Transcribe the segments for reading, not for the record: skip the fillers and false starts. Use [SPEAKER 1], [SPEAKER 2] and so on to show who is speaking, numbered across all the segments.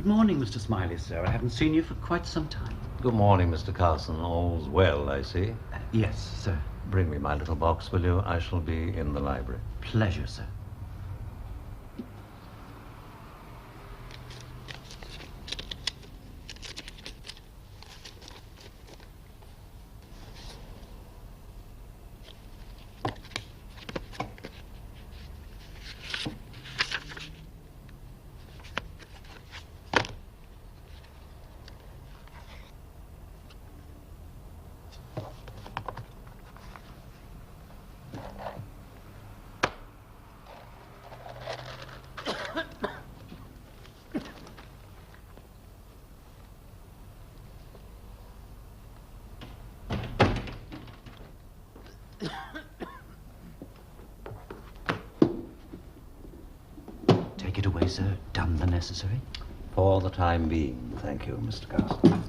[SPEAKER 1] morning, Mr. Smiley, sir. I haven't seen you for quite some time.
[SPEAKER 2] Good morning, Mr. Carson. All's well, I see.
[SPEAKER 1] Yes, sir.
[SPEAKER 2] Bring me my little box, will you? I shall be in the library.
[SPEAKER 1] Pleasure, sir. Take it away, sir. Done the necessary.
[SPEAKER 2] For the time being, thank you, Mr. Carson.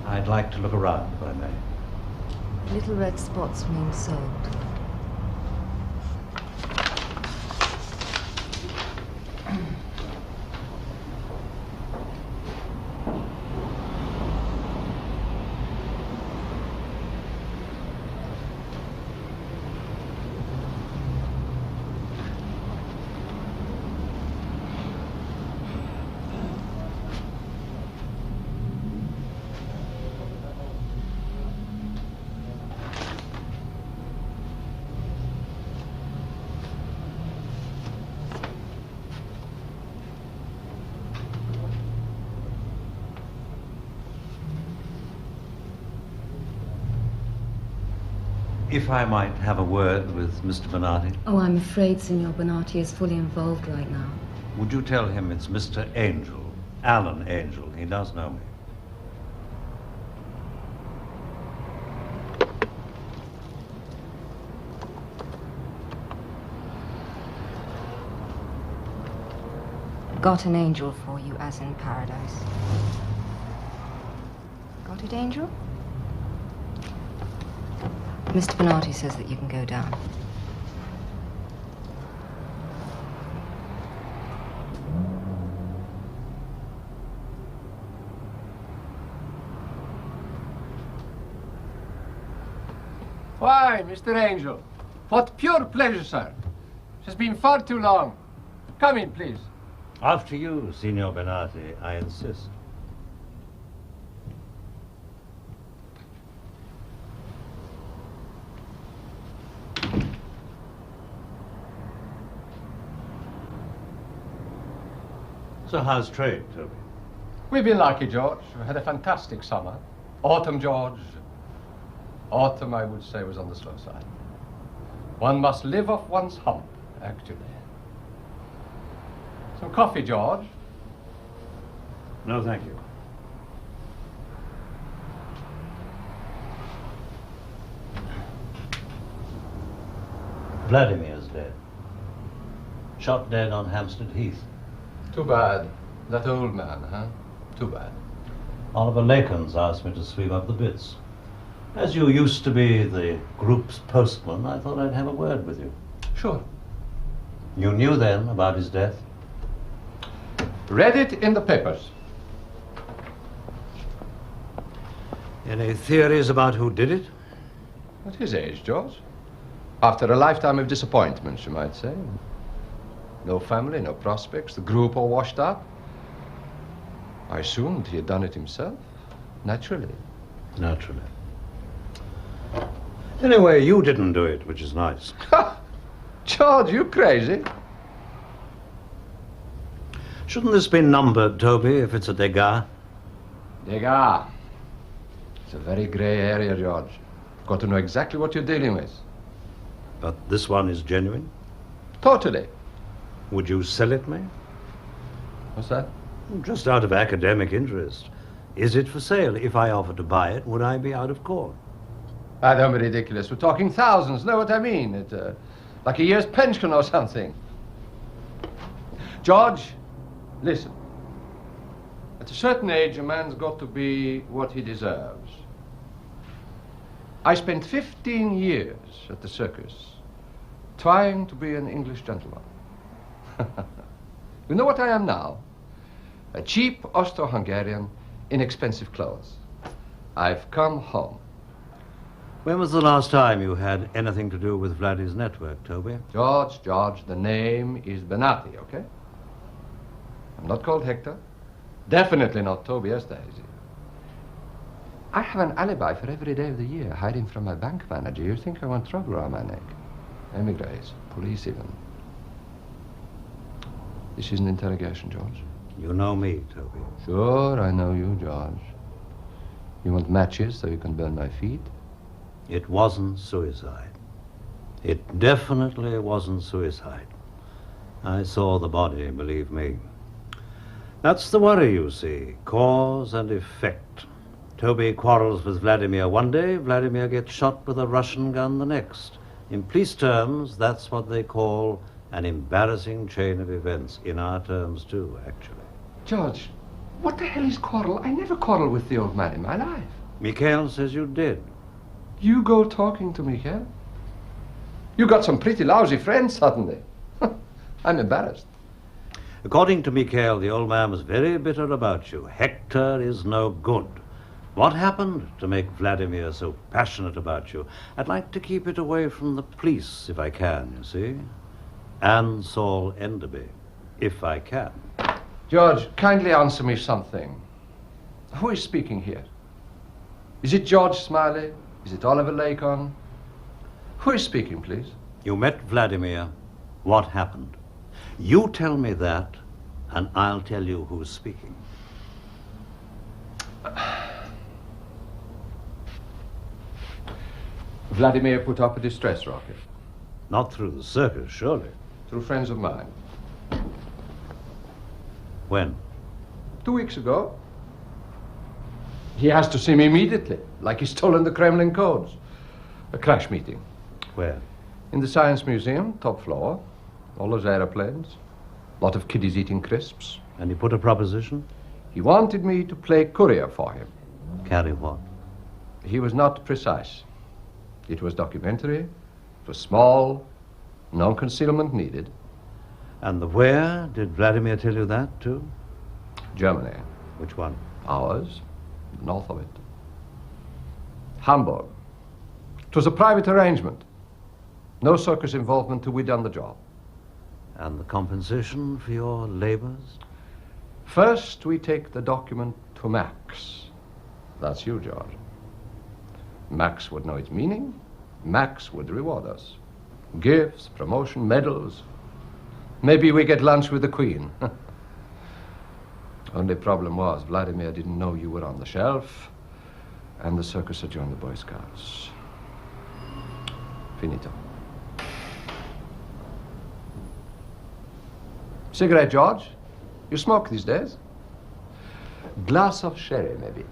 [SPEAKER 2] I'd like to look around, if I may.
[SPEAKER 3] Little red spots mean sold.
[SPEAKER 2] If I might have a word with Mr. Bonatti.
[SPEAKER 3] Oh, I'm afraid Signor Bonatti is fully involved right now.
[SPEAKER 2] Would you tell him it's Mr. Angel, Alan Angel? He does know me.
[SPEAKER 3] Got an angel for you, as in paradise. Got it, Angel? Mr. Bonatti says that you can go down.
[SPEAKER 4] Why, Mr. Angel, what pure pleasure, sir. It has been far too long. Come in, please.
[SPEAKER 2] After you, Signor Bonatti, I insist. So how's trade, Toby?
[SPEAKER 4] We've been lucky, George. We had a fantastic summer. Autumn, George. Autumn, I would say, was on the slow side. One must live off one's hump, actually. Some coffee, George?
[SPEAKER 2] No, thank you. Vladimir's dead. Shot dead on Hampstead Heath.
[SPEAKER 4] Too bad. That old man, huh? Too bad.
[SPEAKER 2] Oliver Lacon's asked me to sweep up the bits. As you used to be the group's postman, I thought I'd have a word with you.
[SPEAKER 4] Sure.
[SPEAKER 2] You knew then about his death?
[SPEAKER 4] Read it in the papers.
[SPEAKER 2] Any theories about who did it?
[SPEAKER 4] At his age, George. After a lifetime of disappointments, you might say. No family, no prospects, the group all washed up. I assumed he had done it himself. Naturally.
[SPEAKER 2] Naturally. Anyway, you didn't do it, which is nice.
[SPEAKER 4] George, you crazy?
[SPEAKER 2] Shouldn't this be numbered, Toby, if it's a Degas?
[SPEAKER 4] Degas. It's a very grey area, George. Got to know exactly what you're dealing with.
[SPEAKER 2] But this one is genuine?
[SPEAKER 4] Totally.
[SPEAKER 2] Would you sell it me?
[SPEAKER 4] What's that?
[SPEAKER 2] Just out of academic interest. Is it for sale? If I offered to buy it, would I be out of court?
[SPEAKER 4] Ah, don't be ridiculous. We're talking thousands. Know what I mean? It, like a year's pension or something. George, listen. At a certain age, a man's got to be what he deserves. I spent 15 years at the circus trying to be an English gentleman. You know what I am now? A cheap Austro-Hungarian, inexpensive clothes. I've come home.
[SPEAKER 2] When was the last time you had anything to do with Vladdy's network, Toby?
[SPEAKER 4] George, the name is Benatti, okay? I'm not called Hector. Definitely not Toby Esterhazy. I have an alibi for every day of the year, hiding from my bank manager. You think I want trouble around my neck? Emigres, police even. This is an interrogation, George.
[SPEAKER 2] You know me, Toby.
[SPEAKER 4] Sure, I know you, George. You want matches so you can burn my feet?
[SPEAKER 2] It wasn't suicide. It definitely wasn't suicide. I saw the body, believe me. That's the worry, you see. Cause and effect. Toby quarrels with Vladimir one day, Vladimir gets shot with a Russian gun the next. In police terms, that's what they call an embarrassing chain of events. In our terms, too, actually.
[SPEAKER 4] George, what the hell is quarrel? I never quarreled with the old man in my life.
[SPEAKER 2] Mikhail says you did.
[SPEAKER 4] You go talking to Mikhail? You got some pretty lousy friends suddenly. I'm embarrassed.
[SPEAKER 2] According to Mikhail, the old man was very bitter about you. Hector is no good. What happened to make Vladimir so passionate about you? I'd like to keep it away from the police, if I can, you see. And Saul Enderby, if I can.
[SPEAKER 4] George, kindly answer me something. Who is speaking here? Is it George Smiley? Is it Oliver Lacon? Who is speaking, please?
[SPEAKER 2] You met Vladimir. What happened? You tell me that, and I'll tell you who's speaking.
[SPEAKER 4] Vladimir put up a distress rocket.
[SPEAKER 2] Not through the circus, surely.
[SPEAKER 4] Through friends of mine.
[SPEAKER 2] When?
[SPEAKER 4] 2 weeks ago. He has to see me immediately, like he's stolen the Kremlin codes. A crash meeting.
[SPEAKER 2] Where?
[SPEAKER 4] In the Science Museum, top floor. All those aeroplanes. A lot of kiddies eating crisps.
[SPEAKER 2] And he put a proposition?
[SPEAKER 4] He wanted me to play courier for him.
[SPEAKER 2] Carry what?
[SPEAKER 4] He was not precise. It was documentary. It was small. No concealment needed.
[SPEAKER 2] And the where? Did Vladimir tell you that, too?
[SPEAKER 4] Germany.
[SPEAKER 2] Which one?
[SPEAKER 4] Ours. North of it. Hamburg. It was a private arrangement. No circus involvement till we'd done the job.
[SPEAKER 2] And the compensation for your labors?
[SPEAKER 4] First, we take the document to Max. That's you, George. Max would know its meaning. Max would reward us. Gifts, promotion, medals. Maybe we get lunch with the Queen. Only problem was, Vladimir didn't know you were on the shelf, and the circus had joined the Boy Scouts. Finito. Cigarette, George? You smoke these days? Glass of sherry, maybe.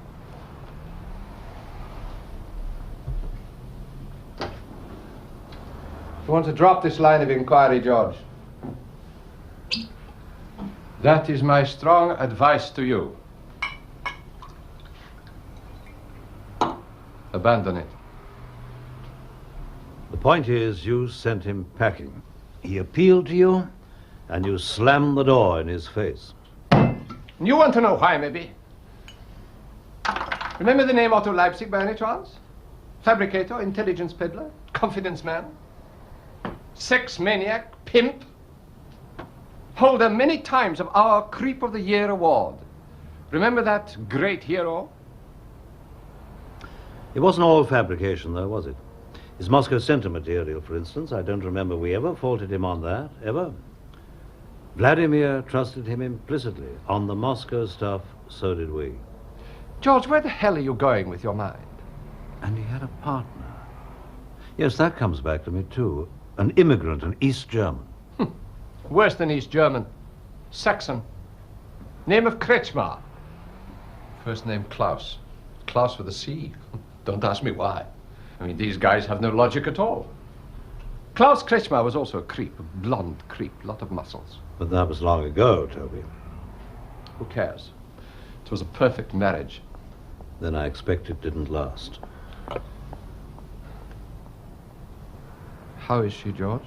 [SPEAKER 4] You want to drop this line of inquiry, George? That is my strong advice to you. Abandon it.
[SPEAKER 2] The point is, you sent him packing. He appealed to you, and you slammed the door in his face.
[SPEAKER 4] You want to know why, maybe? Remember the name Otto Leipzig by any chance? Fabricator, intelligence peddler, confidence man, sex maniac, pimp, holder many times of our Creep of the Year award. Remember that great hero?
[SPEAKER 2] It wasn't all fabrication, though, was it? His Moscow Center material, for instance, I don't remember we ever faulted him on that, ever. Vladimir trusted him implicitly. On the Moscow stuff, so did we.
[SPEAKER 4] George, where the hell are you going with your mind?
[SPEAKER 2] And he had a partner. Yes, that comes back to me, too. An immigrant, an East German.
[SPEAKER 4] Worse than East German. Saxon. Name of Kretschmar. First name Klaus. Klaus with a C. Don't ask me why. I mean, these guys have no logic at all. Klaus Kretschmar was also a creep, a blonde creep, lot of muscles.
[SPEAKER 2] But that was long ago, Toby.
[SPEAKER 4] Who cares? It was a perfect marriage.
[SPEAKER 2] Then I expect it didn't last.
[SPEAKER 4] How is she, George?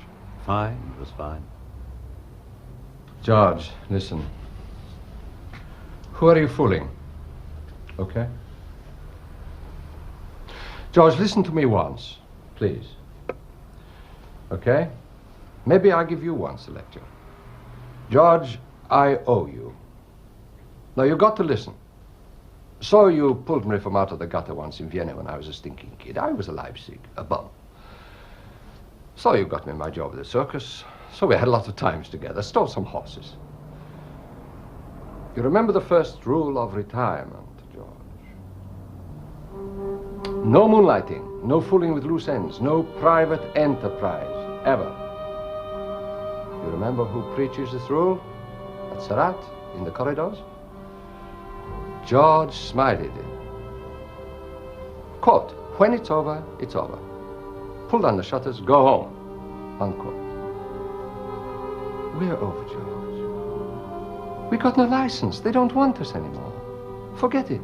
[SPEAKER 2] Fine, it was fine.
[SPEAKER 4] George, listen. Who are you fooling? Okay? George, listen to me once, please. Okay? Maybe I'll give you once a lecture. George, I owe you. Now, you got to listen. So you pulled me from out of the gutter once in Vienna when I was a stinking kid. I was a Leipzig, a bum. So you got me my job at the circus. So we had a lot of times together, stole some horses. You remember the first rule of retirement, George? No moonlighting, no fooling with loose ends, no private enterprise, ever. You remember who preaches this rule? At Sarat, in the corridors? George Smiley did. Quote, when it's over, it's over. Pull down the shutters, go home. Unquote. We're over, George. We got no license. They don't want us anymore. Forget it.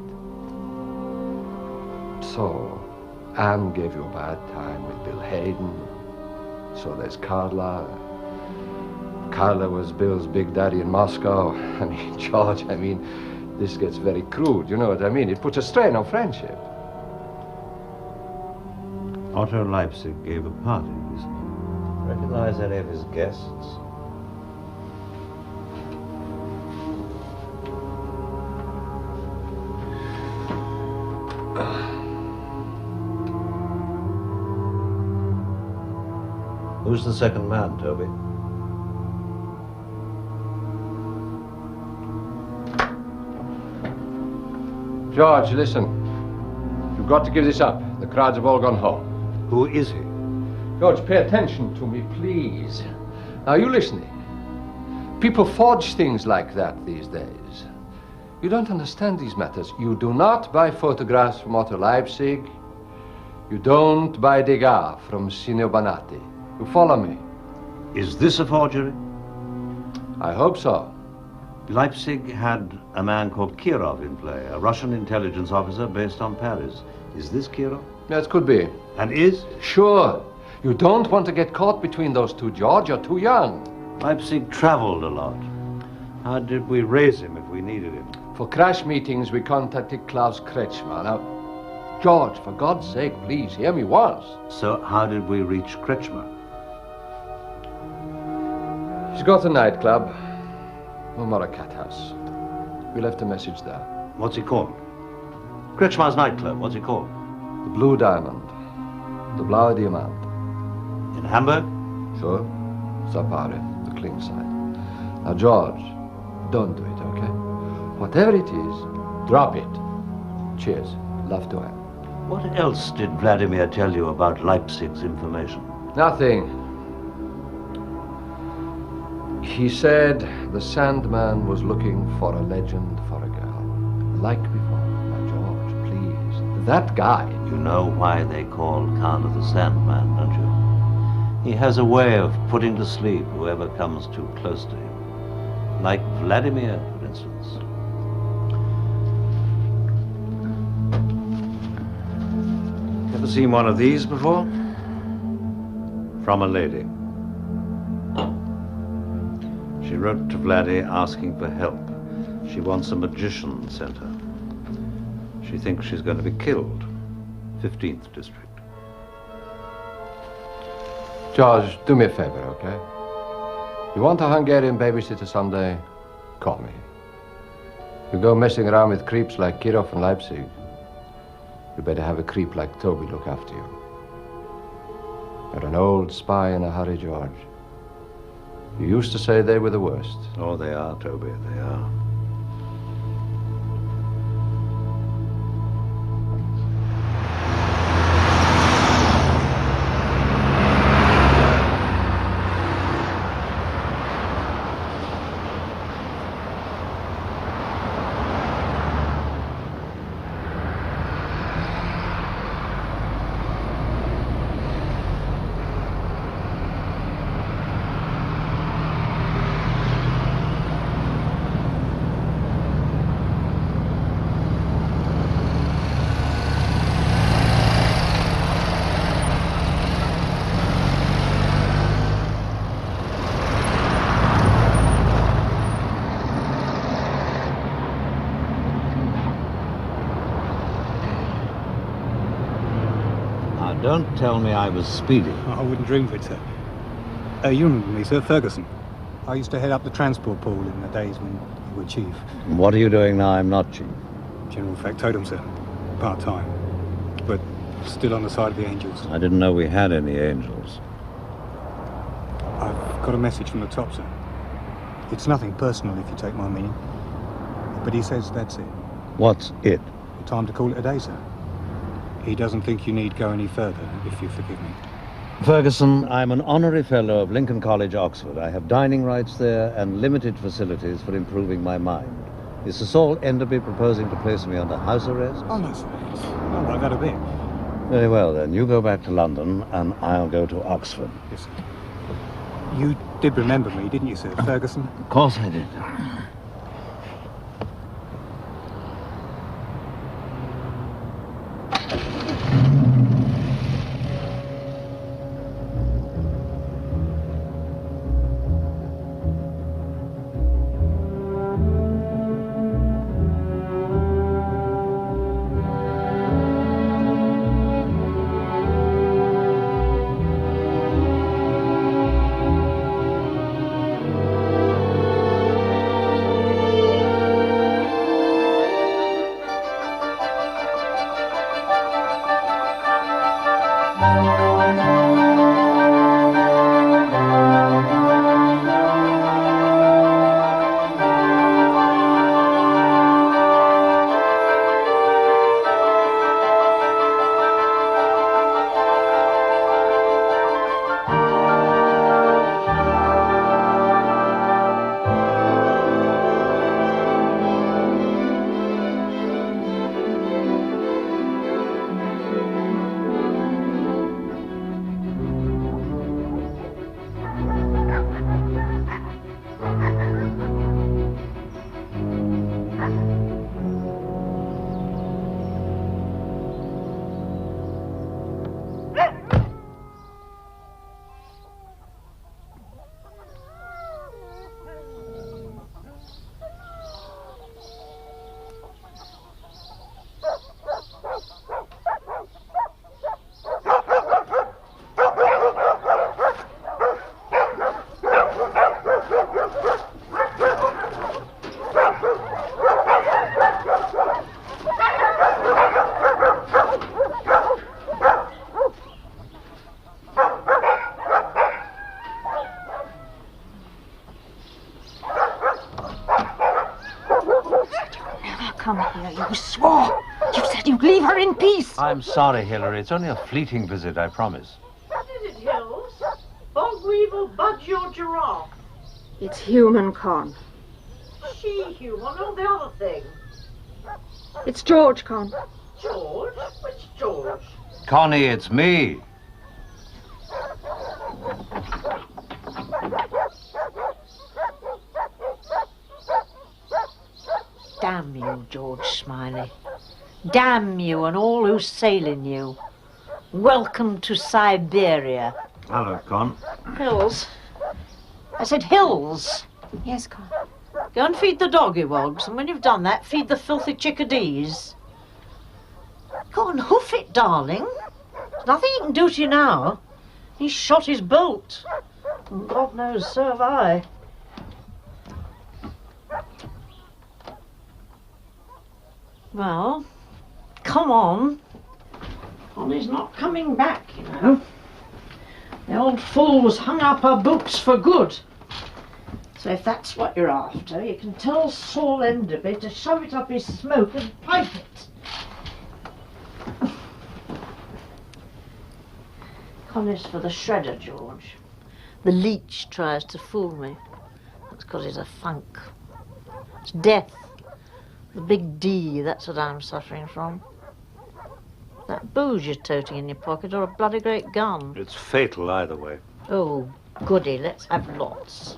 [SPEAKER 4] So, Anne gave you a bad time with Bill Hayden. So there's Carla. Carla was Bill's big daddy in Moscow. I mean, George, this gets very crude, you know what I mean? It puts a strain on friendship.
[SPEAKER 2] Otto Leipzig gave a party recently. Recognize any of his guests? Who's the second man, Toby?
[SPEAKER 4] George, listen. You've got to give this up. The crowds have all gone home.
[SPEAKER 2] Who is he?
[SPEAKER 4] George, pay attention to me, please. Now, you listening? People forge things like that these days. You don't understand these matters. You do not buy photographs from Otto Leipzig. You don't buy Degas from Signor Bonatti. You follow me?
[SPEAKER 2] Is this a forgery?
[SPEAKER 4] I hope so.
[SPEAKER 2] Leipzig had a man called Kirov in play, a Russian intelligence officer based on Paris. Is this Kirov?
[SPEAKER 4] Yes, could be.
[SPEAKER 2] And is?
[SPEAKER 4] Sure. You don't want to get caught between those two, George. You're too young.
[SPEAKER 2] Leipzig traveled a lot. How did we raise him if we needed him?
[SPEAKER 4] For crash meetings, we contacted Klaus Kretschmar. Now, George, for God's sake, please, hear me once.
[SPEAKER 2] So how did we reach Kretschmar?
[SPEAKER 4] He's got a nightclub. Or cat house. We left a message there.
[SPEAKER 2] What's he called? Kretschmar's nightclub. What's he called?
[SPEAKER 4] The Blue Diamond. The Blaue Diamant.
[SPEAKER 2] In Hamburg?
[SPEAKER 4] Sure. Zapare, the clean side. Now, George, don't do it, okay? Whatever it is, drop it. Cheers. Love to Anne.
[SPEAKER 2] What else did Vladimir tell you about Leipzig's information?
[SPEAKER 4] Nothing. He said the Sandman was looking for a legend for a girl. Like before. Now, George, please. That guy.
[SPEAKER 2] You know why they call Carter the Sandman, don't you? He has a way of putting to sleep whoever comes too close to him. Like Vladimir, for instance. Ever seen one of these before? From a lady. She wrote to Vladdy asking for help. She wants a magician sent her. She thinks she's going to be killed. 15th District.
[SPEAKER 4] George, do me a favor, okay? You want a Hungarian babysitter someday? Call me. You go messing around with creeps like Kirov and Leipzig, you better have a creep like Toby look after you. You're an old spy in a hurry, George. You used to say they were the worst.
[SPEAKER 2] Oh, they are, Toby, they are. Don't tell me I was speeding.
[SPEAKER 5] I wouldn't dream of it, sir. You remember me, Sir Ferguson. I used to head up the transport pool in the days when you were chief.
[SPEAKER 2] And what are you doing now I'm not chief?
[SPEAKER 5] General factotum, sir. Part-time. But still on the side of the angels.
[SPEAKER 2] I didn't know we had any angels.
[SPEAKER 5] I've got a message from the top, sir. It's nothing personal, if you take my meaning. But he says that's it.
[SPEAKER 2] What's it?
[SPEAKER 5] Time to call it a day, sir. He doesn't think you need go any further, if you forgive me.
[SPEAKER 2] Ferguson, I'm an honorary fellow of Lincoln College, Oxford. I have dining rights there and limited facilities for improving my mind. Is Sir Saul Enderby proposing to place me under house arrest?
[SPEAKER 5] Oh, no, sir. All right, that a bit.
[SPEAKER 2] Very well, then. You go back to London, and I'll go to Oxford.
[SPEAKER 5] Yes, sir. You did remember me, didn't you, Sir Ferguson?
[SPEAKER 2] Of course I did.
[SPEAKER 6] Come here, you swore. You said you'd leave her in peace.
[SPEAKER 2] I'm sorry, Hillary. It's only a fleeting visit, I promise.
[SPEAKER 7] What is it, Hill? Oh, Budgie or Giraffe?
[SPEAKER 6] It's human, Con.
[SPEAKER 7] She-human or the other thing?
[SPEAKER 6] It's George, Con.
[SPEAKER 7] George? Which George?
[SPEAKER 2] Connie, it's me.
[SPEAKER 7] Damn you, George Smiley. Damn you and all who sail in you. Welcome to Siberia.
[SPEAKER 2] Hello, Con.
[SPEAKER 7] Hills. I said Hills.
[SPEAKER 6] Yes, Con.
[SPEAKER 7] Go and feed the doggy wogs, and when you've done that, feed the filthy chickadees. Go and hoof it, darling. There's nothing he can do to you now. He's shot his bolt. And God knows, so have I. Well, come on. Connie's not coming back, you know. The old fool's hung up her boots for good. So if that's what you're after, you can tell Saul Enderby to shove it up his smoke and pipe it. Connie's for the shredder, George. The leech tries to fool me. That's because he's a funk. It's death. The big D, that's what I'm suffering from. That booze you're toting in your pocket or a bloody great gun.
[SPEAKER 2] It's fatal either way.
[SPEAKER 7] Oh, goody, let's have lots.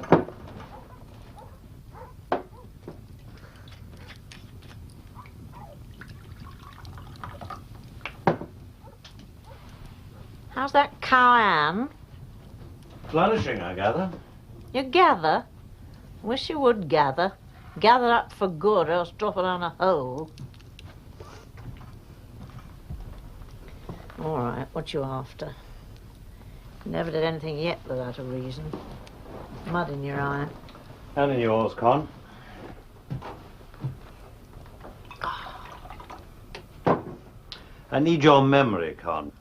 [SPEAKER 7] How's that cow Ann?
[SPEAKER 2] Flourishing, I gather.
[SPEAKER 7] You gather? Wish you would gather. Gather up for good, or else drop it down a hole. All right, what you after? Never did anything yet without a reason. Mud in your eye.
[SPEAKER 2] And in yours, Con. I need your memory, Con.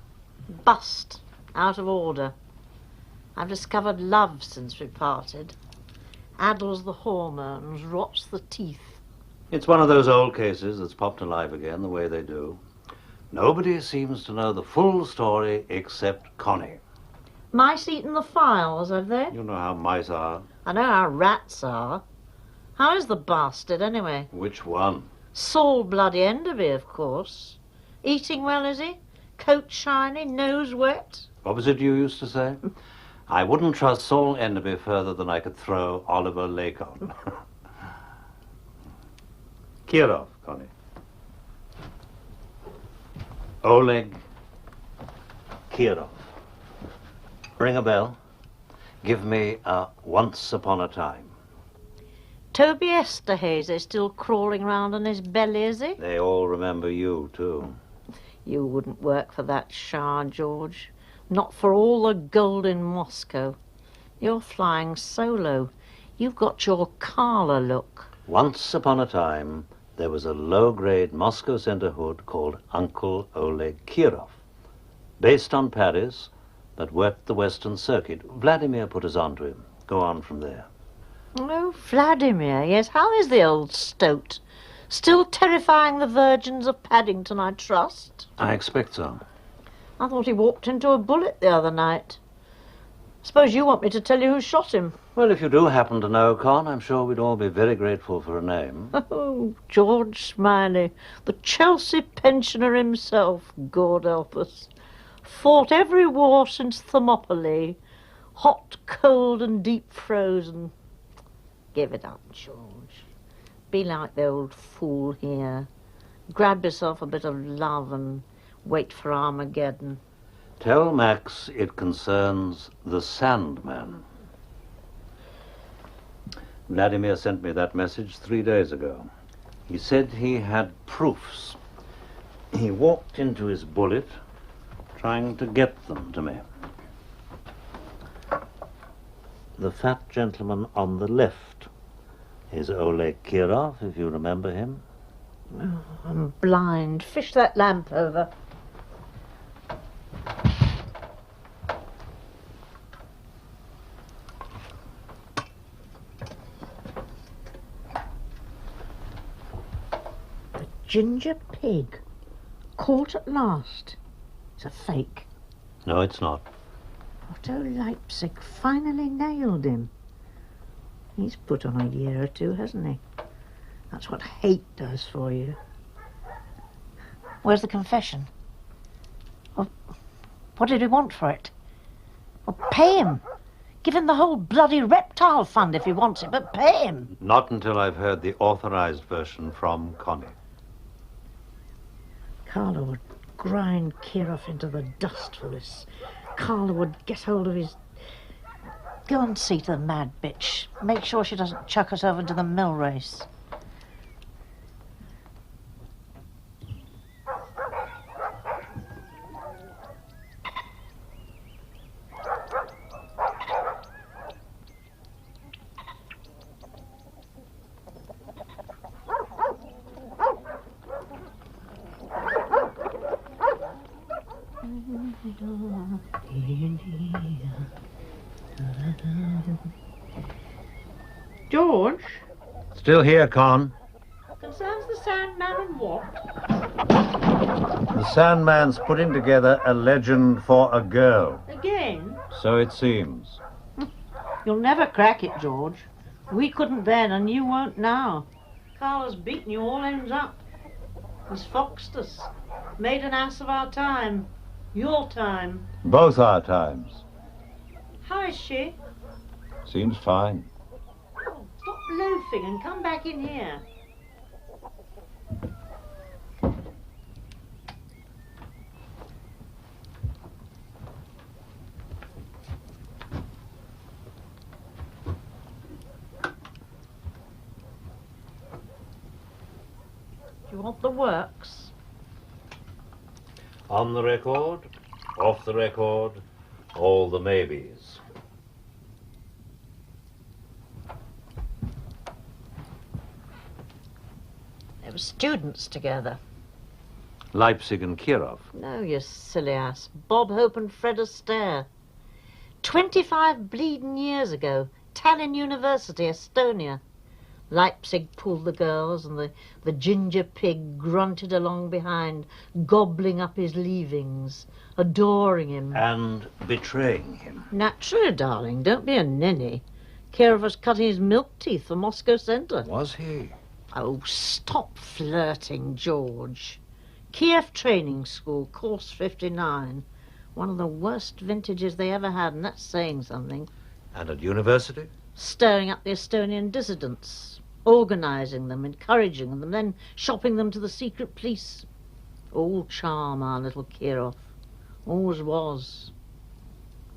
[SPEAKER 7] Bust. Out of order. I've discovered love since we parted. Addles the hormones, rots the teeth.
[SPEAKER 2] It's one of those old cases that's popped alive again the way they do. Nobody seems to know the full story except Connie.
[SPEAKER 7] Mice eaten the files, have they?
[SPEAKER 2] You know how mice are.
[SPEAKER 7] I know how rats are. How is the bastard, anyway?
[SPEAKER 2] Which one?
[SPEAKER 7] Saul bloody Enderby, of course. Eating well, is he? Coat shiny, nose wet?
[SPEAKER 2] What was it you used to say? I wouldn't trust Saul Enderby further than I could throw Oliver Lake on. Kirov, Connie. Oleg Kirov. Ring a bell. Give me a Once Upon a Time.
[SPEAKER 7] Toby Esterhazy still crawling round on his belly, is he?
[SPEAKER 2] They all remember you, too.
[SPEAKER 7] You wouldn't work for that Shah, George. Not for all the gold in Moscow. You're flying solo. You've got your Carla look.
[SPEAKER 2] Once upon a time, there was a low-grade Moscow Center hood called Uncle Oleg Kirov. Based on Paris, but worked the Western Circuit. Vladimir put us onto him. Go on from there.
[SPEAKER 7] Oh, Vladimir, yes. How is the old stoat? Still terrifying the virgins of Paddington, I trust?
[SPEAKER 2] I expect so.
[SPEAKER 7] I thought he walked into a bullet the other night. Suppose you want me to tell you who shot him?
[SPEAKER 2] Well, if you do happen to know, Con, I'm sure we'd all be very grateful for a name.
[SPEAKER 7] Oh, George Smiley, the Chelsea pensioner himself, God help us. Fought every war since Thermopylae. Hot, cold and deep frozen. Give it up, George. Be like the old fool here. Grab yourself a bit of love and wait for Armageddon.
[SPEAKER 2] Tell Max it concerns the Sandman. Vladimir sent me that message 3 days ago. He said he had proofs. He walked into his bullet trying to get them to me. The fat gentleman on the left is Oleg Kirov, if you remember him.
[SPEAKER 7] Oh, I'm blind. Fish that lamp over. The ginger pig. Caught at last. It's a fake.
[SPEAKER 2] No, it's not.
[SPEAKER 7] Otto Leipzig finally nailed him. He's put on a year or two, hasn't he? That's what hate does for you. Where's the confession? Well, what did he want for it? Well, pay him. Give him the whole bloody reptile fund if he wants it, but pay him.
[SPEAKER 2] Not until I've heard the authorized version from Connie.
[SPEAKER 7] Carla would grind Kirov into the dust for this. Carla would get hold of his... Go and see to the mad bitch. Make sure she doesn't chuck us over to the mill race. George?
[SPEAKER 2] Still here, Con.
[SPEAKER 7] Concerns the Sandman and what?
[SPEAKER 2] The Sandman's putting together a legend for a girl.
[SPEAKER 7] Again?
[SPEAKER 2] So it seems.
[SPEAKER 7] You'll never crack it, George. We couldn't then, and you won't now. Carla's beaten you all ends up. He's foxed us. Made an ass of our time. Your time.
[SPEAKER 2] Both our times.
[SPEAKER 7] How is she?
[SPEAKER 2] Seems fine.
[SPEAKER 7] Oh, stop loafing and come back in here. Do you want the works?
[SPEAKER 2] On the record, off the record, all the maybes.
[SPEAKER 7] They were students together.
[SPEAKER 2] Leipzig and Kirov.
[SPEAKER 7] No, you silly ass. Bob Hope and Fred Astaire. 25 bleeding years ago, Tallinn University, Estonia. Leipzig pulled the girls and the ginger pig grunted along behind, gobbling up his leavings, adoring him.
[SPEAKER 2] And betraying him.
[SPEAKER 7] Naturally, darling, don't be a ninny. Kirov was cutting his milk teeth for Moscow Centre.
[SPEAKER 2] Was he?
[SPEAKER 7] Oh, stop flirting, George. Kiev Training School, course 59. One of the worst vintages they ever had, and that's saying something.
[SPEAKER 2] And at university?
[SPEAKER 7] Stirring up the Estonian dissidents, organising them, encouraging them, and then shopping them to the secret police. All charm, our little Kirov. Always was.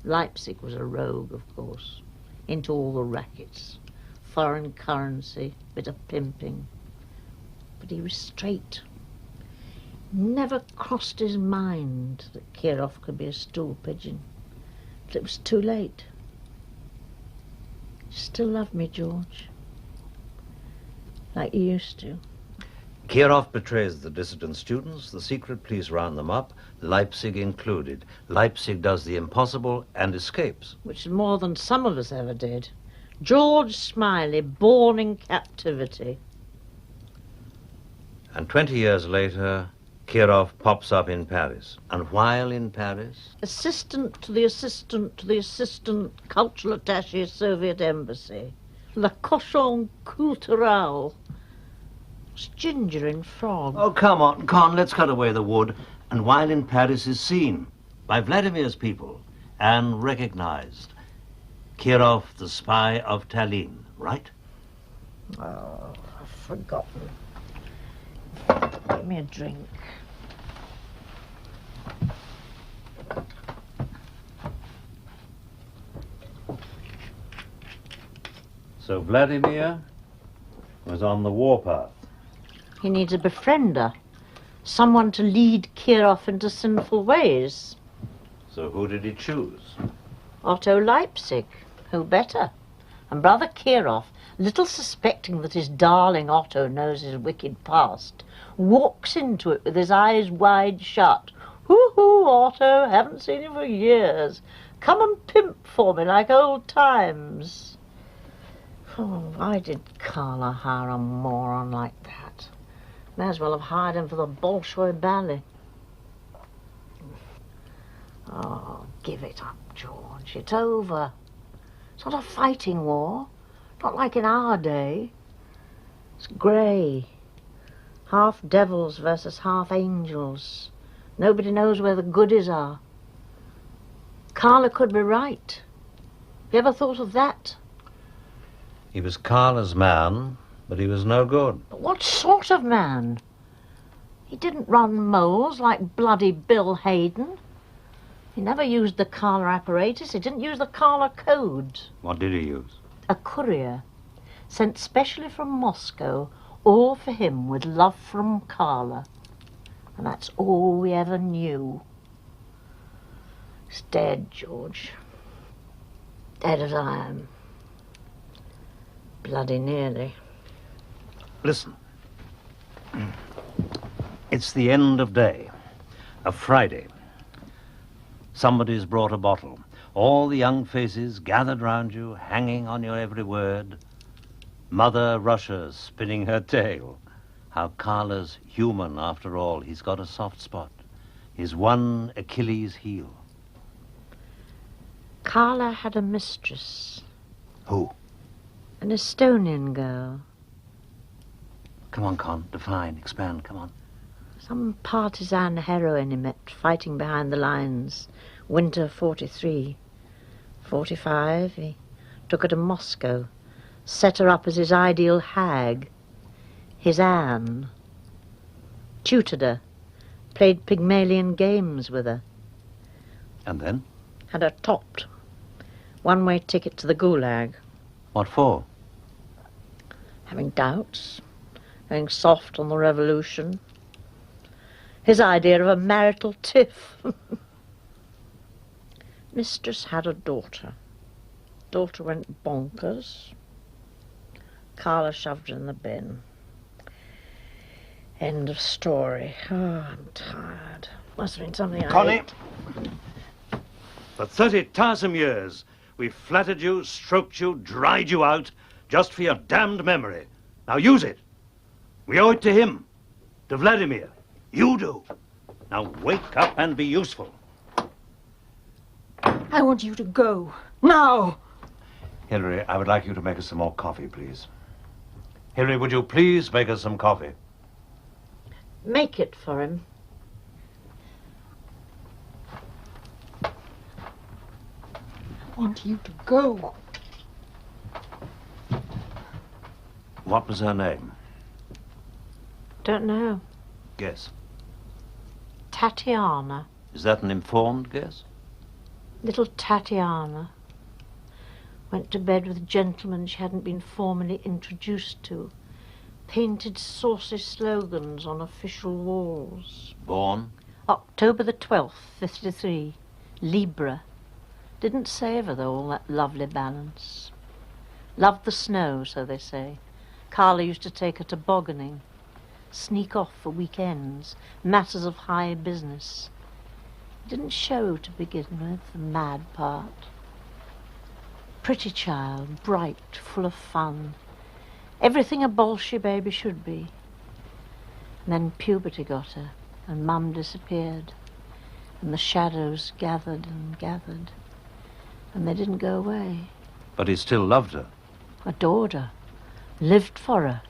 [SPEAKER 7] Leipzig was a rogue, of course. Into all the rackets. Foreign currency, bit of pimping. But he was straight. Never crossed his mind that Kirov could be a stool pigeon. But it was too late. You still love me, George. Like you used to.
[SPEAKER 2] Kirov betrays the dissident students, the secret police round them up, Leipzig included. Leipzig does the impossible and escapes.
[SPEAKER 7] Which is more than some of us ever did. George Smiley, born in captivity.
[SPEAKER 2] And 20 years later, Kirov pops up in Paris. And while in Paris...
[SPEAKER 7] Assistant to the assistant to the assistant cultural attaché Soviet embassy. La cochon culturelle. It's ginger in frog.
[SPEAKER 2] Oh, come on, Con, let's cut away the wood. And while in Paris is seen by Vladimir's people and recognized. Kirov, the spy of Tallinn, right?
[SPEAKER 7] Oh, I've forgotten. Give me a drink.
[SPEAKER 2] So Vladimir was on the warpath.
[SPEAKER 7] He needs a befriender. Someone to lead Kirov into sinful ways.
[SPEAKER 2] So who did he choose?
[SPEAKER 7] Otto Leipzig. Who better? And brother Kirov, little suspecting that his darling Otto knows his wicked past, walks into it with his eyes wide shut. Hoo-hoo, Otto, haven't seen you for years. Come and pimp for me like old times. Oh, why did Carla hire a moron like that? May as well have hired him for the Bolshoi ballet. Oh, give it up, George. It's over. It's not a fighting war. Not like in our day. It's grey. Half devils versus half angels. Nobody knows where the goodies are. Carla could be right. You ever thought of that?
[SPEAKER 2] He was Carla's man, but he was no good.
[SPEAKER 7] But what sort of man? He didn't run moles like bloody Bill Hayden. He never used the Carla apparatus. He didn't use the Carla code.
[SPEAKER 2] What did he use?
[SPEAKER 7] A courier sent specially from Moscow, all for him with love from Carla. And that's all we ever knew. He's dead, George. Dead as I am. Bloody nearly.
[SPEAKER 2] Listen. It's the end of day. A Friday. Somebody's brought a bottle. All the young faces gathered round you, hanging on your every word. Mother Russia's spinning her tale. How Carla's human after all. He's got a soft spot. His one Achilles heel.
[SPEAKER 7] Carla had a mistress.
[SPEAKER 2] Who?
[SPEAKER 7] An Estonian girl.
[SPEAKER 2] Come on, Con. Define, expand, come on.
[SPEAKER 7] Some partisan heroine he met fighting behind the lines. Winter 43. 45, he took her to Moscow. Set her up as his ideal hag. His Anne. Tutored her. Played Pygmalion games with her.
[SPEAKER 2] And then?
[SPEAKER 7] Had her topped. One-way ticket to the Gulag.
[SPEAKER 2] What for?
[SPEAKER 7] Having doubts. Going soft on the revolution. His idea of a marital tiff. Mistress had a daughter. Daughter went bonkers. Carla shoved her in the bin. End of story. Oh, I'm tired. Must have been something
[SPEAKER 2] Connie!
[SPEAKER 7] I ate.
[SPEAKER 2] For 30 tiresome years, we've flattered you, stroked you, dried you out, just for your damned memory. Now use it. We owe it to him, to Vladimir. You do. Now wake up and be useful.
[SPEAKER 6] I want you to go. Now!
[SPEAKER 2] Hilary, I would like you to make us some more coffee, please. Hilary, would you please make us some coffee?
[SPEAKER 7] Make it for him.
[SPEAKER 6] I want you to go.
[SPEAKER 2] What was her name?
[SPEAKER 7] Don't know.
[SPEAKER 2] Guess.
[SPEAKER 7] Tatiana.
[SPEAKER 2] Is that an informed guess?
[SPEAKER 7] Little Tatiana. Went to bed with gentlemen she hadn't been formally introduced to. Painted saucy slogans on official walls.
[SPEAKER 2] Born?
[SPEAKER 7] October the 12th, 53. Libra. Didn't savour, though, all that lovely balance. Loved the snow, so they say. Carla used to take her tobogganing. Sneak off for weekends. Matters of high business. Didn't show to begin with, the mad part. Pretty child, bright, full of fun. Everything a Bolshoi baby should be. And then puberty got her, and Mum disappeared. And the shadows gathered and gathered. And they didn't go away.
[SPEAKER 2] But he still loved her.
[SPEAKER 7] Adored her. Lived for her.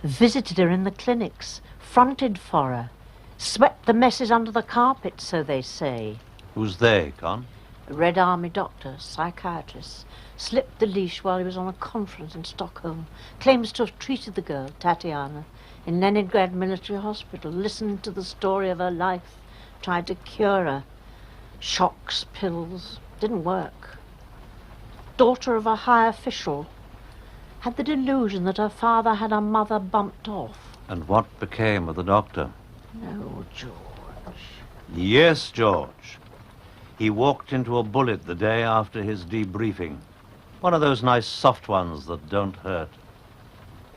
[SPEAKER 7] Visited her in the clinics. Fronted for her. Swept the messes under the carpet, so they say.
[SPEAKER 2] Who's they, Con?
[SPEAKER 7] A Red Army doctor, psychiatrist, slipped the leash while he was on a conference in Stockholm. Claims to have treated the girl, Tatiana, in Leningrad Military Hospital. Listened to the story of her life. Tried to cure her. Shocks, pills. Didn't work. Daughter of a high official. Had the delusion that her father had her mother bumped off.
[SPEAKER 2] And what became of the doctor?
[SPEAKER 7] No, George.
[SPEAKER 2] Yes, George. He walked into a bullet the day after his debriefing. One of those nice soft ones that don't hurt.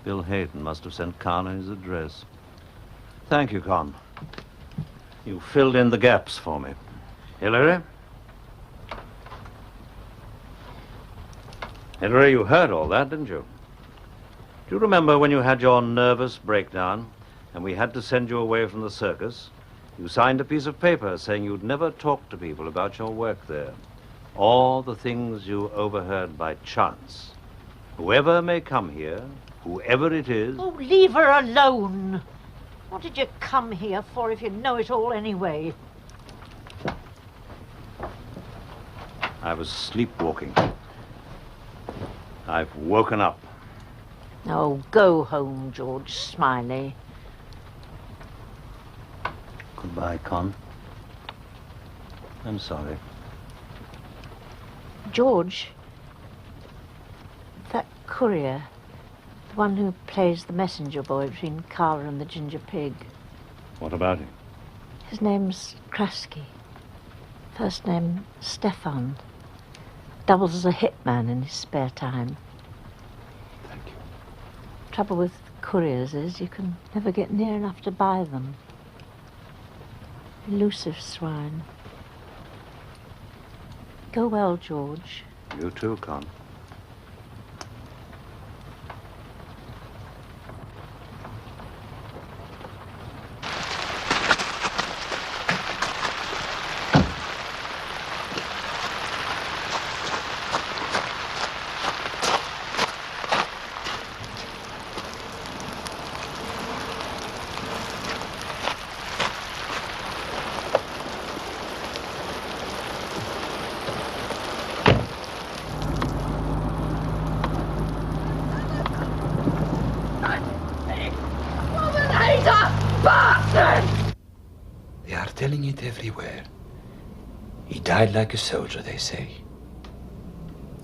[SPEAKER 2] Bill Hayden must have sent Carla his address. Thank you, Con. You filled in the gaps for me. Hilary? Hilary, you heard all that, didn't you? Do you remember when you had your nervous breakdown and we had to send you away from the circus? You signed a piece of paper saying you'd never talk to people about your work there, or the things you overheard by chance. Whoever may come here, whoever it is...
[SPEAKER 7] Oh, leave her alone. What did you come here for if you know it all anyway?
[SPEAKER 2] I was sleepwalking. I've woken up.
[SPEAKER 7] Oh, go home, George Smiley.
[SPEAKER 2] Goodbye, Con. I'm sorry.
[SPEAKER 7] George, that courier, the one who plays the messenger boy between Carla and the ginger pig.
[SPEAKER 2] What about him?
[SPEAKER 7] His name's Krasky. First name Stefan. Doubles as a hitman in his spare time.
[SPEAKER 2] Thank you.
[SPEAKER 7] Trouble with couriers is you can never get near enough to buy them. Elusive swine. Go well, George.
[SPEAKER 2] You too, Con.
[SPEAKER 8] They are telling it everywhere. He died like a soldier, they say.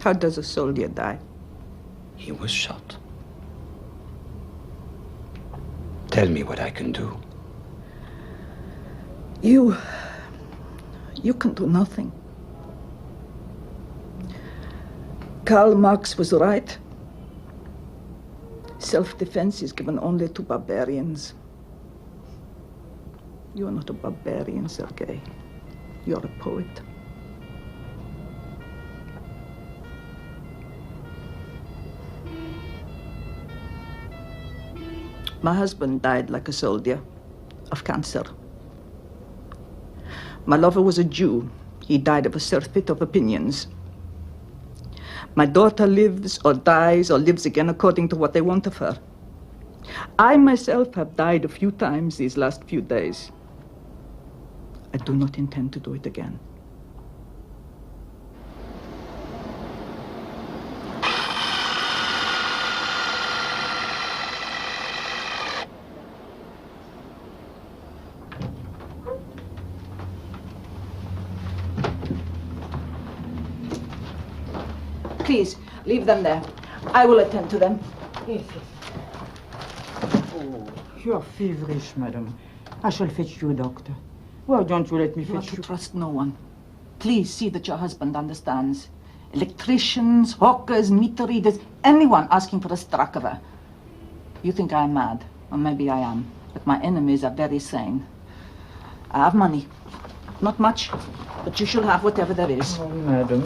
[SPEAKER 9] How does a soldier die?
[SPEAKER 8] He was shot. Tell me what I can do.
[SPEAKER 9] You can do nothing. Karl Marx was right. Self-defense is given only to barbarians. You are not a barbarian, Sergei. You're a poet. My husband died like a soldier, of cancer. My lover was a Jew. He died of a surfeit of opinions. My daughter lives or dies or lives again according to what they want of her. I myself have died a few times these last few days. I do not intend to do it again. Please, leave them there. I will attend to them.
[SPEAKER 10] Yes, yes. Oh, you're feverish, madam. I shall fetch you a doctor. Why don't you let me
[SPEAKER 9] You are
[SPEAKER 10] fetch
[SPEAKER 9] to
[SPEAKER 10] you?
[SPEAKER 9] trust no one. Please see that your husband understands. Electricians, hawkers, meter readers, anyone asking for a Strakova. You think I'm mad, or maybe I am, but my enemies are very sane. I have money. Not much, but you shall have whatever there is.
[SPEAKER 10] Oh, madam.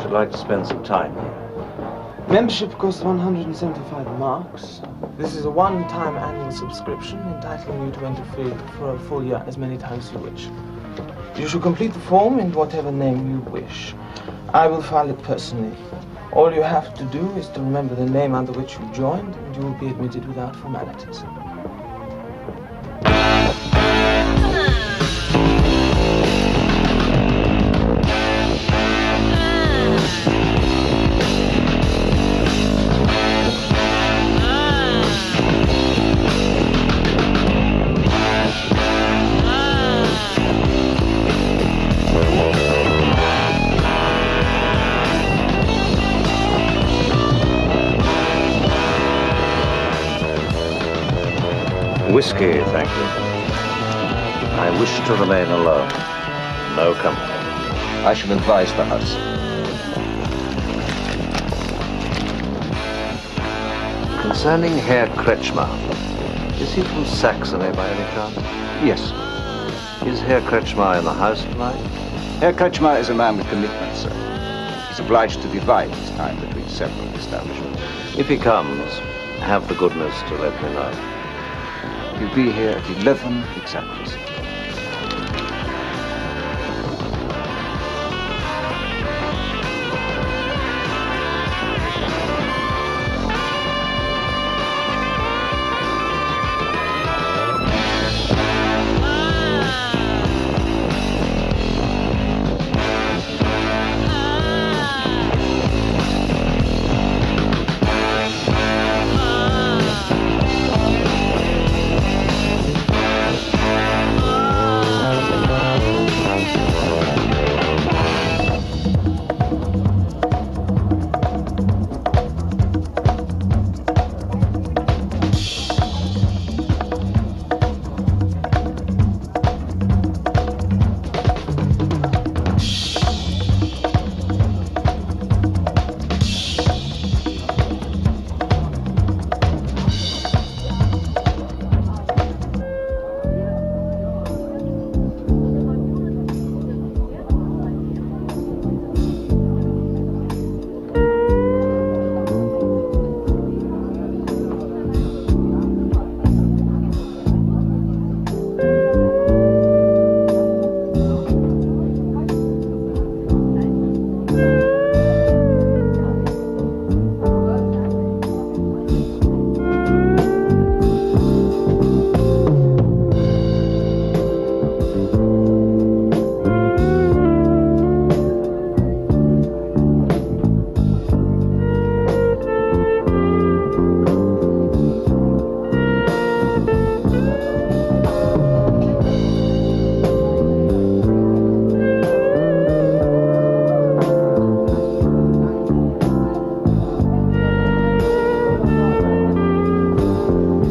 [SPEAKER 2] should like to spend some time here.
[SPEAKER 11] Membership costs 175 marks. This is a one-time annual subscription entitling you to enter free for a full year as many times as you wish. You should complete the form in whatever name you wish. I will file it personally. All you have to do is to remember the name under which you joined, and you will be admitted without formalities.
[SPEAKER 2] Whiskey, thank you. I wish to remain alone. No company.
[SPEAKER 4] I shall advise the house.
[SPEAKER 2] Concerning Herr Kretschmer, is he from Saxony by any chance?
[SPEAKER 12] Yes.
[SPEAKER 2] Is Herr Kretschmer in the house tonight?
[SPEAKER 12] Herr Kretschmer is a man with commitments, sir. He's obliged to divide his time between several establishments.
[SPEAKER 2] If he comes, have the goodness to let me know.
[SPEAKER 12] He'll be here at 11 exactly, sir.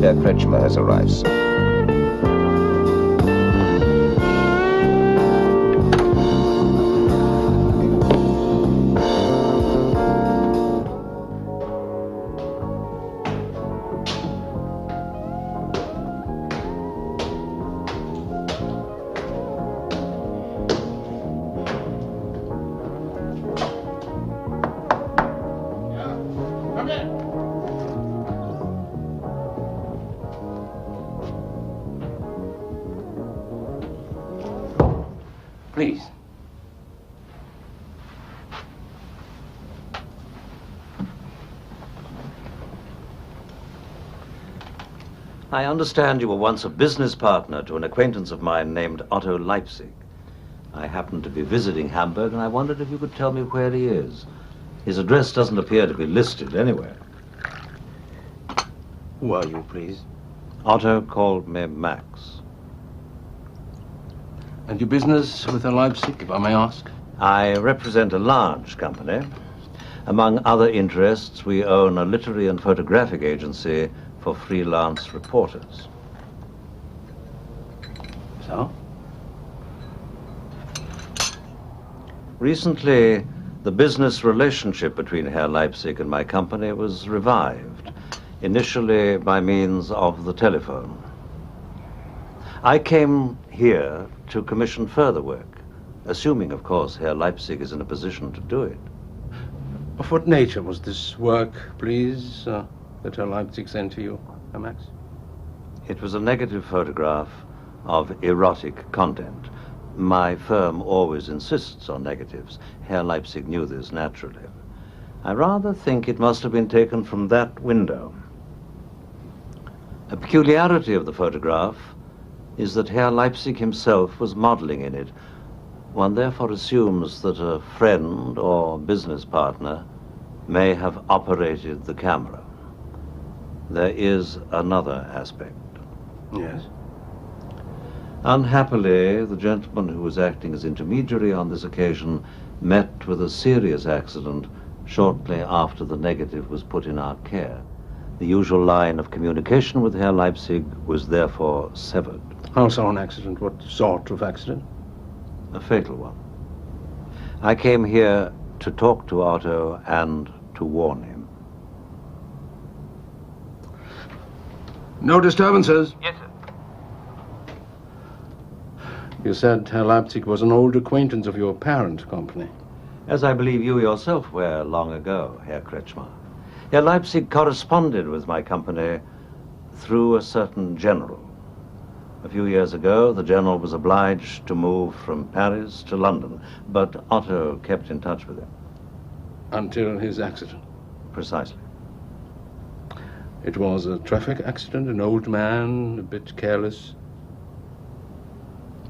[SPEAKER 12] Herr Kretschmer has arrived, sir. Please.
[SPEAKER 2] I understand you were once a business partner to an acquaintance of mine named Otto Leipzig. I happened to be visiting Hamburg, and I wondered if you could tell me where he is. His address doesn't appear to be listed anywhere.
[SPEAKER 12] Who are you, please?
[SPEAKER 2] Otto called me Max.
[SPEAKER 12] And your business with Leipzig, if I may ask?
[SPEAKER 2] I represent a large company. Among other interests, we own a literary and photographic agency for freelance reporters.
[SPEAKER 12] So?
[SPEAKER 2] Recently, the business relationship between Herr Leipzig and my company was revived, initially by means of the telephone. I came here to commission further work, assuming, of course, Herr Leipzig is in a position to do it.
[SPEAKER 13] Of what nature was this work, please, that Herr Leipzig sent to you, Herr Max?
[SPEAKER 2] It was a negative photograph of erotic content. My firm always insists on negatives. Herr Leipzig knew this naturally. I rather think it must have been taken from that window. A peculiarity of the photograph is that Herr Leipzig himself was modeling in it. One therefore assumes that a friend or business partner may have operated the camera. There is another aspect.
[SPEAKER 13] Yes?
[SPEAKER 2] Unhappily, the gentleman who was acting as intermediary on this occasion met with a serious accident shortly after the negative was put in our care. The usual line of communication with Herr Leipzig was therefore severed.
[SPEAKER 13] How so an accident? What sort of accident?
[SPEAKER 2] A fatal one. I came here to talk to Otto and to warn him.
[SPEAKER 13] No disturbances.
[SPEAKER 14] Yes, sir.
[SPEAKER 13] You said Herr Leipzig was an old acquaintance of your parent company.
[SPEAKER 2] As I believe you yourself were long ago, Herr Kretschmer. Herr Leipzig corresponded with my company through a certain general. A few years ago, the general was obliged to move from Paris to London, but Otto kept in touch with him.
[SPEAKER 13] Until his accident?
[SPEAKER 2] Precisely.
[SPEAKER 13] It was a traffic accident, an old man, a bit careless.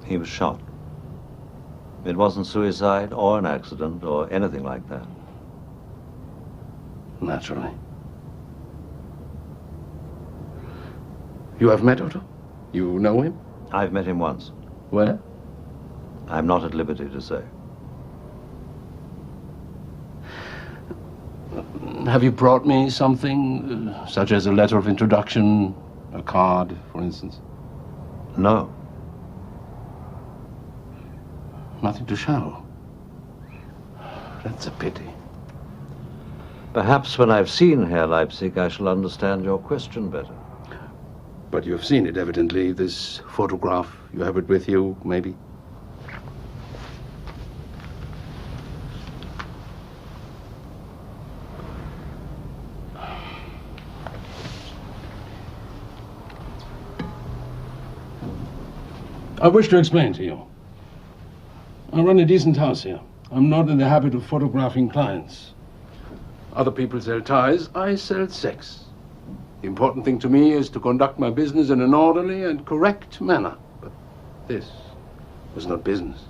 [SPEAKER 2] He was shot. It wasn't suicide or an accident or anything like that.
[SPEAKER 13] Naturally. You have met Otto? You know him?
[SPEAKER 2] I've met him once.
[SPEAKER 13] Where?
[SPEAKER 2] I'm not at liberty to say.
[SPEAKER 13] Have you brought me something, such as a letter of introduction, a card, for instance?
[SPEAKER 2] No.
[SPEAKER 13] Nothing to show. That's a pity.
[SPEAKER 2] Perhaps when I've seen Herr Leipzig, I shall understand your question better.
[SPEAKER 13] But you've seen it, evidently, this photograph. You have it with you, maybe? I wish to explain to you. I run a decent house here. I'm not in the habit of photographing clients. Other people sell ties, I sell sex. The important thing to me is to conduct my business in an orderly and correct manner. But this was not business.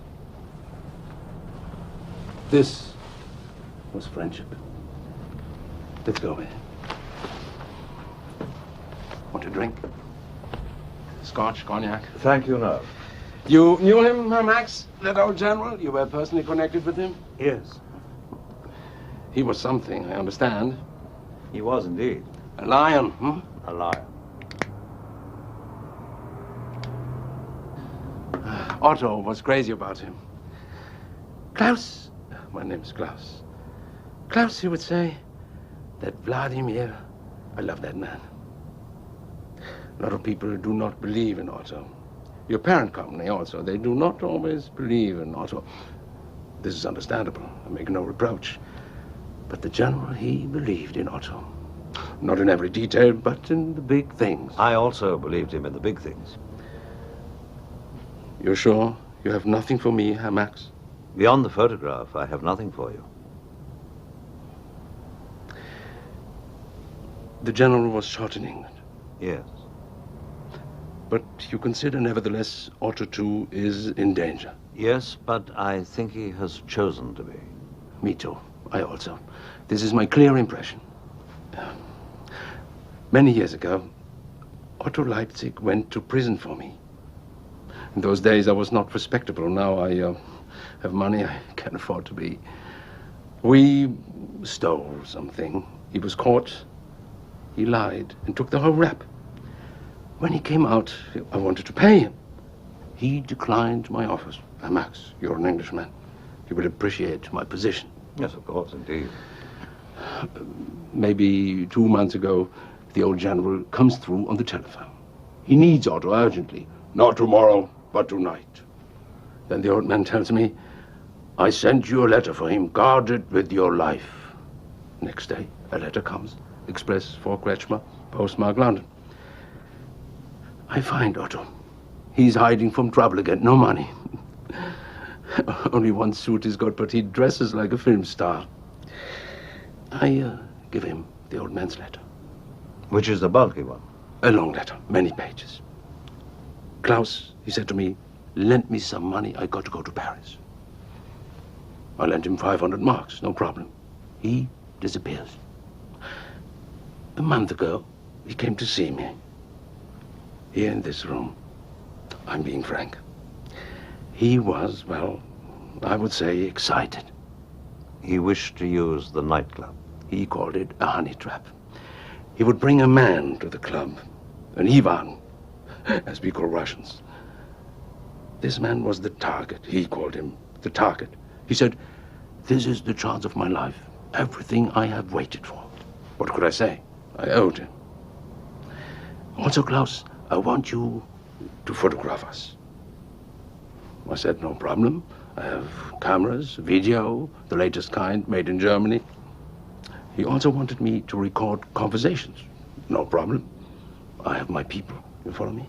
[SPEAKER 13] This was friendship. Let's go in. Want a drink? Scotch, cognac?
[SPEAKER 2] Thank you, no.
[SPEAKER 13] You knew him, Herr Max? That old general? You were personally connected with him?
[SPEAKER 2] Yes.
[SPEAKER 13] He was something, I understand.
[SPEAKER 2] He was indeed.
[SPEAKER 13] A lion, hmm?
[SPEAKER 2] A lion.
[SPEAKER 13] Otto was crazy about him. Klaus, my name's Klaus. Klaus, he would say, that Vladimir, I love that man. A lot of people do not believe in Otto. Your parent company also, they do not always believe in Otto. This is understandable, I make no reproach. But the general, he believed in Otto. Not in every detail, but in the big things.
[SPEAKER 2] I also believed him in the big things.
[SPEAKER 13] You're sure you have nothing for me, Herr Max?
[SPEAKER 2] Beyond the photograph, I have nothing for you.
[SPEAKER 13] The general was shot in England.
[SPEAKER 2] Yes.
[SPEAKER 13] But you consider, nevertheless, Otto too is in danger.
[SPEAKER 2] Yes, but I think he has chosen to be.
[SPEAKER 13] Me too. I also. This is my clear impression. Many years ago, Otto Leipzig went to prison for me. In those days, I was not respectable. Now I have money. I can afford to be. We stole something. He was caught. He lied and took the whole rap. When he came out, I wanted to pay him. He declined my offers. Max, you're an Englishman. You will appreciate my position.
[SPEAKER 2] Yes, of course, indeed.
[SPEAKER 13] Maybe 2 months ago, the old general comes through on the telephone. He needs Otto urgently. Not tomorrow, but tonight. Then the old man tells me, I sent you a letter for him. Guard it with your life. Next day, a letter comes. Express for Kretschmer, postmark London. I find Otto. He's hiding from trouble again. No money. Only one suit he's got, but he dresses like a film star. I give him the old man's letter.
[SPEAKER 2] Which is the bulky one?
[SPEAKER 13] A long letter, many pages. Klaus, he said to me, lend me some money, I got to go to Paris. I lent him 500 marks, no problem. He disappears. A month ago, he came to see me. Here in this room. I'm being frank. He was, well, I would say excited.
[SPEAKER 2] He wished to use the nightclub.
[SPEAKER 13] He called it a honey trap. He would bring a man to the club, an Ivan, as we call Russians. This man was the target. He called him the target. He said, this is the chance of my life. Everything I have waited for. What could I say? I owed him. Also, Klaus, I want you to photograph us. I said, no problem. I have cameras, video, the latest kind, made in Germany. He also wanted me to record conversations. No problem. I have my people. You follow me?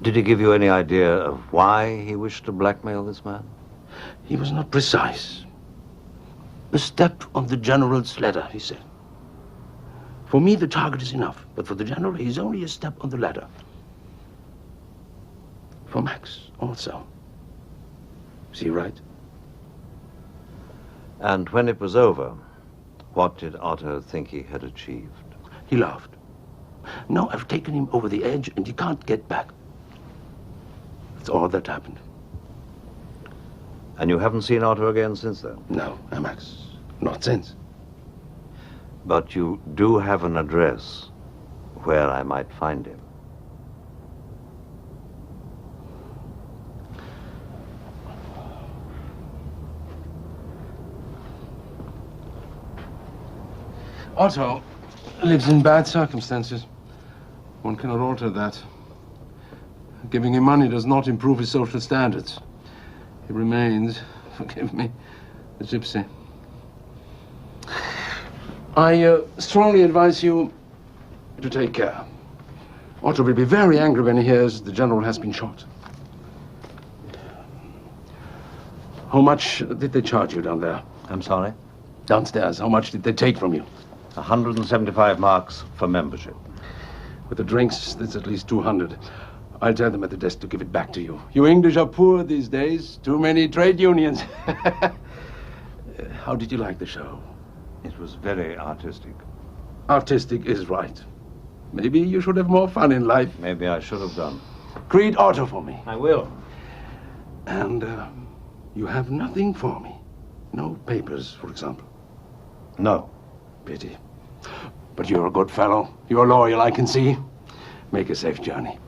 [SPEAKER 2] Did he give you any idea of why he wished to blackmail this man?
[SPEAKER 13] He was not precise. A step on the general's ladder, he said. For me, the target is enough, but for the general, he's only a step on the ladder. For Max, also. Is he right?
[SPEAKER 2] And when it was over, what did Otto think he had achieved?
[SPEAKER 13] He laughed. No, I've taken him over the edge, and he can't get back. That's all that happened.
[SPEAKER 2] And you haven't seen Otto again since then?
[SPEAKER 13] No, Max, not since.
[SPEAKER 2] But you do have an address where I might find him.
[SPEAKER 13] Otto lives in bad circumstances. One cannot alter that. Giving him money does not improve his social standards. He remains, forgive me, a gypsy. I strongly advise you to take care. Otto will be very angry when he hears the general has been shot. How much did they charge you down there?
[SPEAKER 2] I'm sorry?
[SPEAKER 13] Downstairs, how much did they take from you?
[SPEAKER 2] 175 marks for membership.
[SPEAKER 13] With the drinks, that's at least 200. I'll tell them at the desk to give it back to you. You English are poor these days. Too many trade unions. How did you like the show?
[SPEAKER 2] It was very artistic.
[SPEAKER 13] Artistic is right. Maybe you should have more fun in life.
[SPEAKER 2] Maybe I should have done.
[SPEAKER 13] Greet Otto for me.
[SPEAKER 2] I will.
[SPEAKER 13] And you have nothing for me. No papers, for example.
[SPEAKER 2] No.
[SPEAKER 13] Pity. But you're a good fellow. You're loyal, I can see. Make a safe journey.